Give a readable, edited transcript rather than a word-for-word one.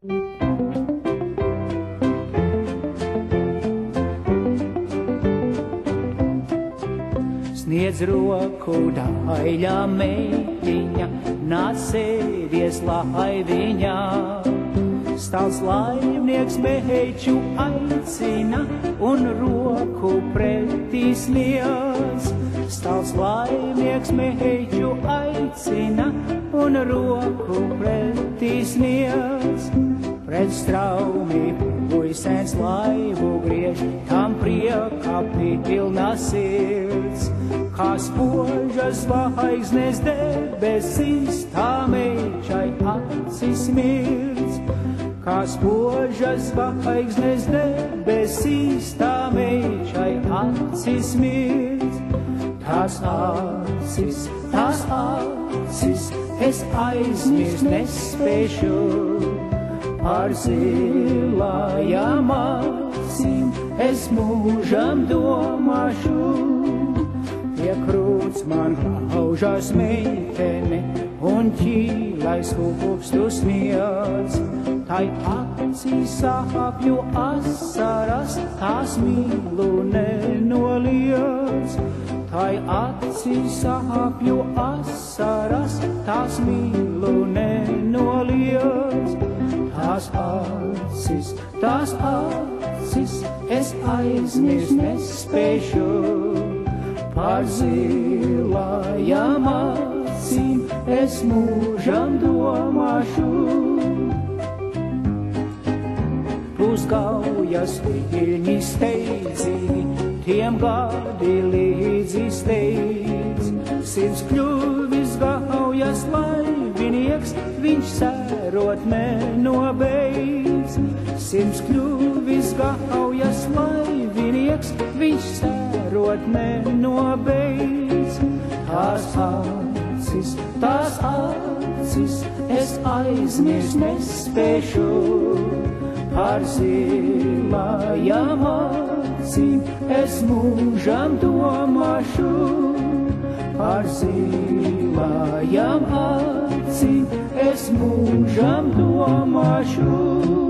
Sniedz roku daļā meitiņa, nāc sēdies laiviņā. Stāls laimnieks meiču aicina un roku pretī sniedz. Stāls laimnieks meiču aicina un roku pretī sniedz. Pret straumi puisēns laivu griež, tam prieka pilna sirds. Kā spožas zvaigznes debesīs, tā meičai acis mirdz. Kā spožas zvaigznes debesīs, tā meičai acis mirdz. Tās acis, es aizmirst nespēšu. Par zilajām acīm es mūžam domāšu. Tie krūts man graužās meitene un ķīlais hupstu sniedz. Tai acīs sāpju asaras, tās mīlu nenoliedz. Tai acīs sāpju asaras, tās mīlu nenoliedz. Tās acis, es aizmirst nespēšu. Par zilajām acīm es mūžam domāšu. Pusgaujas viļņi steidzīgi, tiem gadi līdzi steidz. Sirds kļuvis gaujas laivinieks, viņš sērot nenobeidz. Sirds kļuvis gaujas laivinieks, viņš sērot nenobeidz. Tās acis, es aizmirst nespēšu. Par zilajām acīm es mūžam domāšu. Par zilajām acīm es mūžam domāšu.